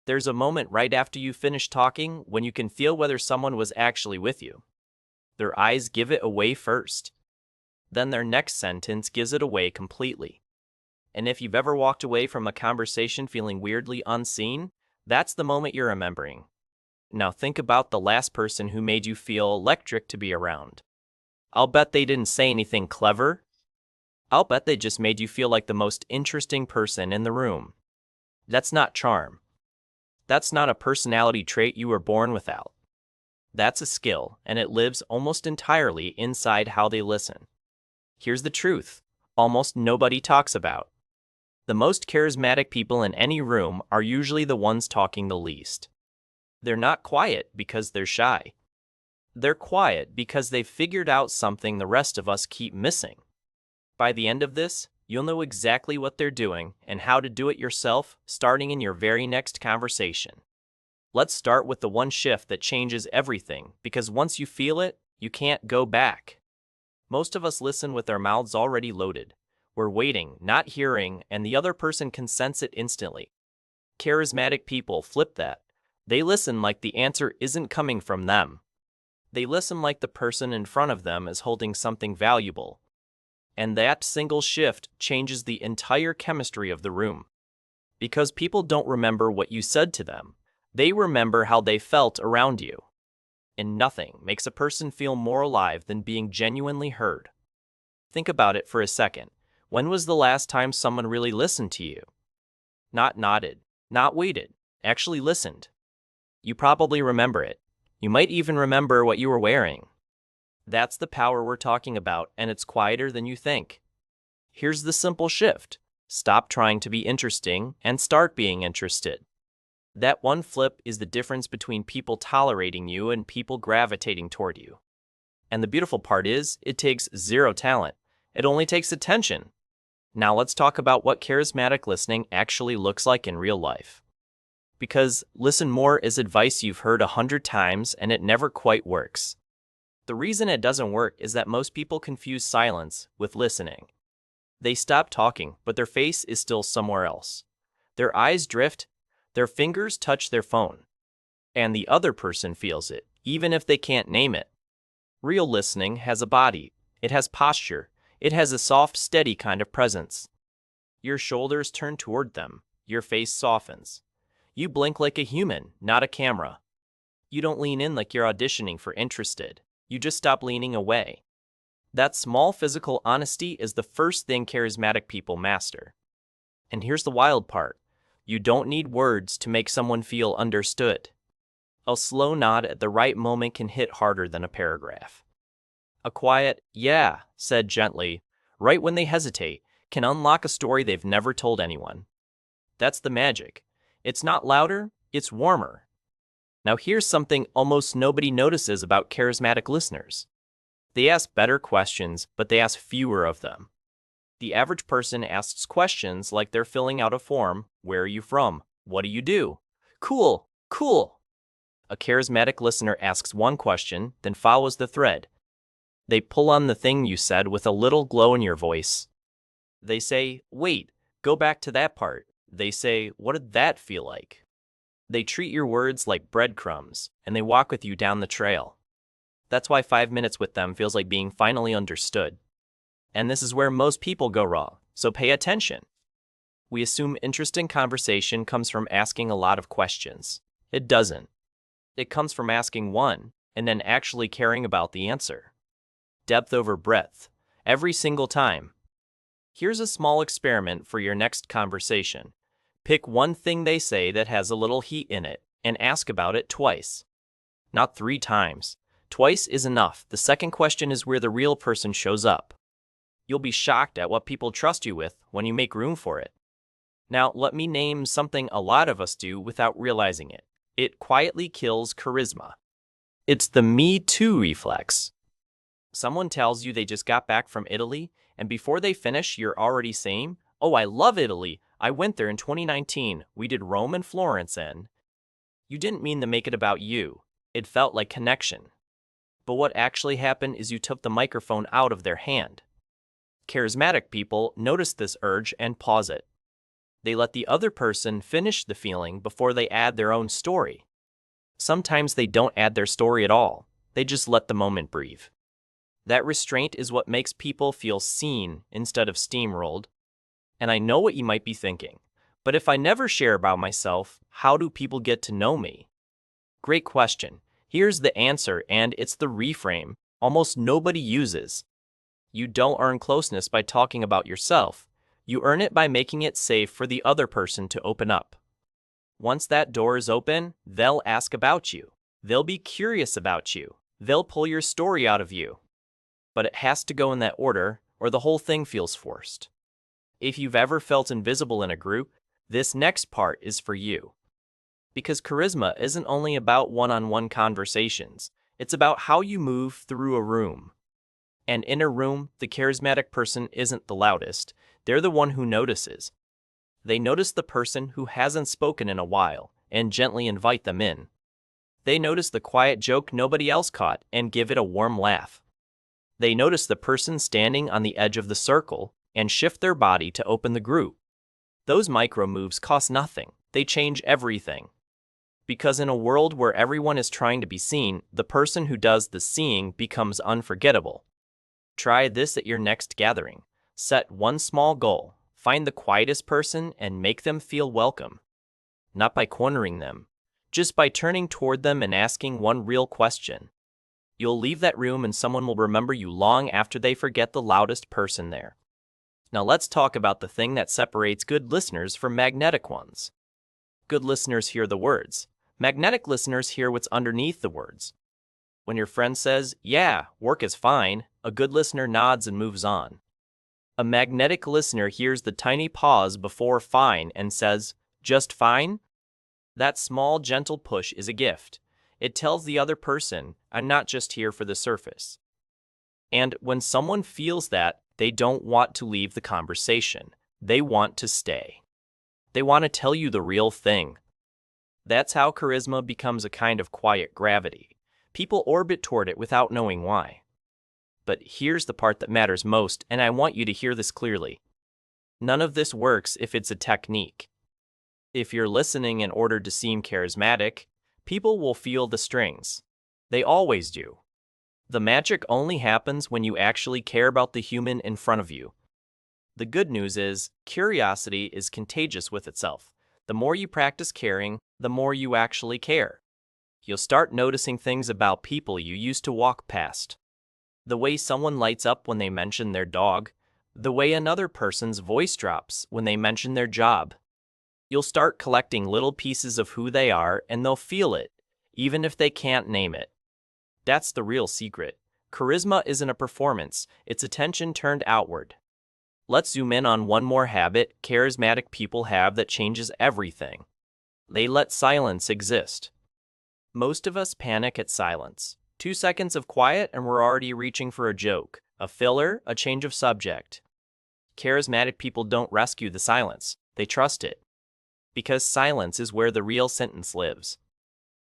There's a moment right after you finish talking when you can feel whether someone was actually with you. Their eyes give it away first. Then their next sentence gives it away completely. And if you've ever walked away from a conversation feeling weirdly unseen, that's the moment you're remembering. Now think about the last person who made you feel electric to be around. I'll bet they didn't say anything clever. I'll bet they just made you feel like the most interesting person in the room. That's not charm. That's not a personality trait you were born without. That's a skill, and it lives almost entirely inside how they listen. Here's the truth: almost nobody talks about. The most charismatic people in any room are usually the ones talking the least. They're not quiet because they're shy. They're quiet because they've figured out something the rest of us keep missing. By the end of this, you'll know exactly what they're doing and how to do it yourself, starting in your very next conversation. Let's start with the one shift that changes everything, because once you feel it, you can't go back. Most of us listen with our mouths already loaded. We're waiting, not hearing, and the other person can sense it instantly. Charismatic people flip that. They listen like the answer isn't coming from them. They listen like the person in front of them is holding something valuable. And that single shift changes the entire chemistry of the room. Because people don't remember what you said to them. They remember how they felt around you. And nothing makes a person feel more alive than being genuinely heard. Think about it for a second. When was the last time someone really listened to you? Not nodded, not waited, actually listened. You probably remember it. You might even remember what you were wearing. That's the power we're talking about, and it's quieter than you think. Here's the simple shift. Stop trying to be interesting and start being interested. That one flip is the difference between people tolerating you and people gravitating toward you. And the beautiful part is, it takes zero talent. It only takes attention. Now let's talk about what charismatic listening actually looks like in real life. Because listen more is advice you've heard 100 times and it never quite works. The reason it doesn't work is that most people confuse silence with listening. They stop talking, but their face is still somewhere else. Their eyes drift, their fingers touch their phone. And the other person feels it, even if they can't name it. Real listening has a body. It has posture. It has a soft, steady kind of presence. Your shoulders turn toward them. Your face softens. You blink like a human, not a camera. You don't lean in like you're auditioning for interested. You just stop leaning away. That small physical honesty is the first thing charismatic people master. And here's the wild part. You don't need words to make someone feel understood. A slow nod at the right moment can hit harder than a paragraph. A quiet, "yeah," said gently, right when they hesitate, can unlock a story they've never told anyone. That's the magic. It's not louder, it's warmer. Now here's something almost nobody notices about charismatic listeners. They ask better questions, but they ask fewer of them. The average person asks questions like they're filling out a form. Where are you from? What do you do? Cool, cool. A charismatic listener asks one question, then follows the thread. They pull on the thing you said with a little glow in your voice. They say, "Wait, go back to that part." They say, "What did that feel like?" They treat your words like breadcrumbs, and they walk with you down the trail. That's why 5 minutes with them feels like being finally understood. And this is where most people go wrong, so pay attention. We assume interesting conversation comes from asking a lot of questions. It doesn't. It comes from asking one, and then actually caring about the answer. Depth over breadth, every single time. Here's a small experiment for your next conversation. Pick one thing they say that has a little heat in it, and ask about it twice. Not 3 times. Twice is enough. The second question is where the real person shows up. You'll be shocked at what people trust you with when you make room for it. Now, let me name something a lot of us do without realizing it. It quietly kills charisma. It's the "me too" reflex. Someone tells you they just got back from Italy, and before they finish, you're already saying, "Oh, I love Italy. I went there in 2019. We did Rome and Florence and..." You didn't mean to make it about you. It felt like connection. But what actually happened is you took the microphone out of their hand. Charismatic people notice this urge and pause it. They let the other person finish the feeling before they add their own story. Sometimes they don't add their story at all. They just let the moment breathe. That restraint is what makes people feel seen instead of steamrolled. And I know what you might be thinking, but if I never share about myself, how do people get to know me? Great question. Here's the answer, and it's the reframe almost nobody uses. You don't earn closeness by talking about yourself. You earn it by making it safe for the other person to open up. Once that door is open, they'll ask about you. They'll be curious about you. They'll pull your story out of you. But it has to go in that order, or the whole thing feels forced. If you've ever felt invisible in a group, this next part is for you. Because charisma isn't only about one-on-one conversations, it's about how you move through a room. And in a room, the charismatic person isn't the loudest, they're the one who notices. They notice the person who hasn't spoken in a while and gently invite them in. They notice the quiet joke nobody else caught and give it a warm laugh. They notice the person standing on the edge of the circle and shift their body to open the group. Those micro moves cost nothing, they change everything. Because in a world where everyone is trying to be seen, the person who does the seeing becomes unforgettable. Try this at your next gathering. Set one small goal. Find the quietest person and make them feel welcome. Not by cornering them, just by turning toward them and asking one real question. You'll leave that room and someone will remember you long after they forget the loudest person there. Now let's talk about the thing that separates good listeners from magnetic ones. Good listeners hear the words. Magnetic listeners hear what's underneath the words. When your friend says, "Yeah, work is fine," a good listener nods and moves on. A magnetic listener hears the tiny pause before fine and says, "Just fine?" That small, gentle push is a gift. It tells the other person, "I'm not just here for the surface." And when someone feels that, they don't want to leave the conversation. They want to stay. They want to tell you the real thing. That's how charisma becomes a kind of quiet gravity. People orbit toward it without knowing why. But here's the part that matters most, and I want you to hear this clearly. None of this works if it's a technique. If you're listening in order to seem charismatic, people will feel the strings. They always do. The magic only happens when you actually care about the human in front of you. The good news is, curiosity is contagious with itself. The more you practice caring, the more you actually care. You'll start noticing things about people you used to walk past. The way someone lights up when they mention their dog, the way another person's voice drops when they mention their job. You'll start collecting little pieces of who they are and they'll feel it, even if they can't name it. That's the real secret. Charisma isn't a performance, it's attention turned outward. Let's zoom in on one more habit charismatic people have that changes everything. They let silence exist. Most of us panic at silence. 2 seconds of quiet and we're already reaching for a joke, a filler, a change of subject. Charismatic people don't rescue the silence, they trust it. Because silence is where the real sentence lives.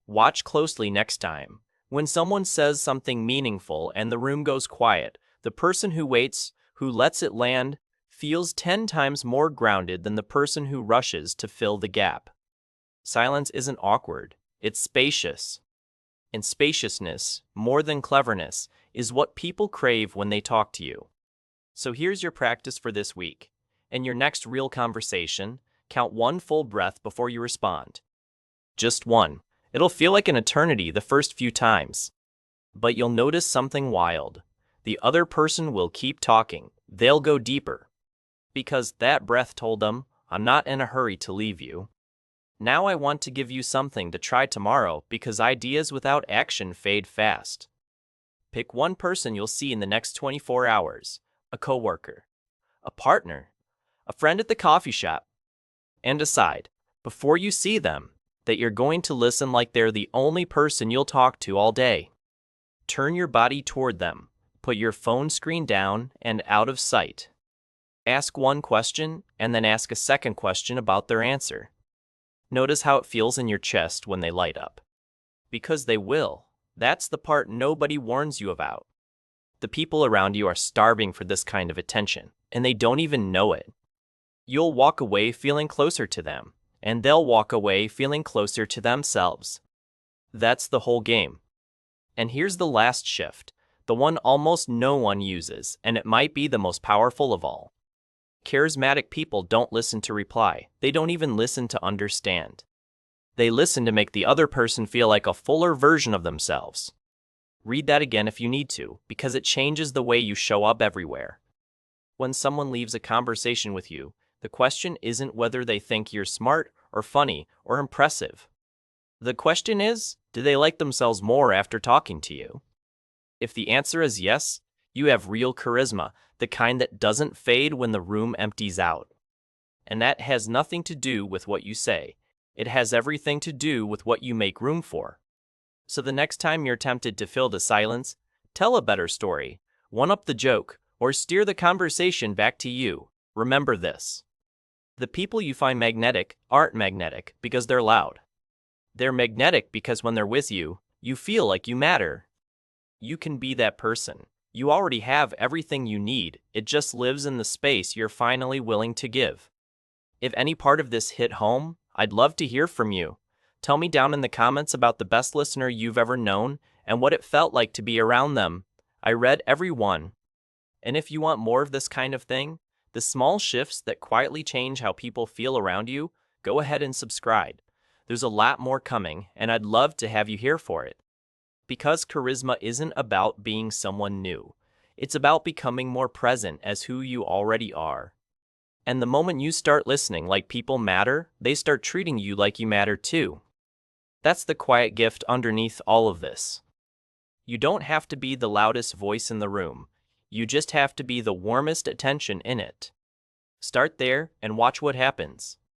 Watch closely next time. When someone says something meaningful and the room goes quiet, the person who waits, who lets it land, feels 10 times more grounded than the person who rushes to fill the gap. Silence isn't awkward, it's spacious. And spaciousness, more than cleverness, is what people crave when they talk to you. So here's your practice for this week. In your next real conversation, count one full breath before you respond. Just one. It'll feel like an eternity the first few times. But you'll notice something wild. The other person will keep talking. They'll go deeper. Because that breath told them, "I'm not in a hurry to leave you." Now I want to give you something to try tomorrow because ideas without action fade fast. Pick one person you'll see in the next 24 hours, a coworker, a partner, a friend at the coffee shop, and decide, before you see them, that you're going to listen like they're the only person you'll talk to all day. Turn your body toward them, put your phone screen down and out of sight. Ask one question and then ask a second question about their answer. Notice how it feels in your chest when they light up. Because they will. That's the part nobody warns you about. The people around you are starving for this kind of attention, and they don't even know it. You'll walk away feeling closer to them, and they'll walk away feeling closer to themselves. That's the whole game. And here's the last shift, the one almost no one uses, and it might be the most powerful of all. Charismatic people don't listen to reply. They don't even listen to understand. They listen to make the other person feel like a fuller version of themselves. Read that again if you need to, because it changes the way you show up everywhere. When someone leaves a conversation with you, the question isn't whether they think you're smart or funny or impressive. The question is, do they like themselves more after talking to you? If the answer is yes, you have real charisma, the kind that doesn't fade when the room empties out. And that has nothing to do with what you say. It has everything to do with what you make room for. So the next time you're tempted to fill the silence, tell a better story, one-up the joke, or steer the conversation back to you. Remember this. The people you find magnetic aren't magnetic because they're loud. They're magnetic because when they're with you, you feel like you matter. You can be that person. You already have everything you need. It just lives in the space you're finally willing to give. If any part of this hit home, I'd love to hear from you. Tell me down in the comments about the best listener you've ever known and what it felt like to be around them. I read every one. And if you want more of this kind of thing, the small shifts that quietly change how people feel around you, go ahead and subscribe. There's a lot more coming, and I'd love to have you here for it. Because charisma isn't about being someone new. It's about becoming more present as who you already are. And the moment you start listening like people matter, they start treating you like you matter too. That's the quiet gift underneath all of this. You don't have to be the loudest voice in the room. You just have to be the warmest attention in it. Start there and watch what happens.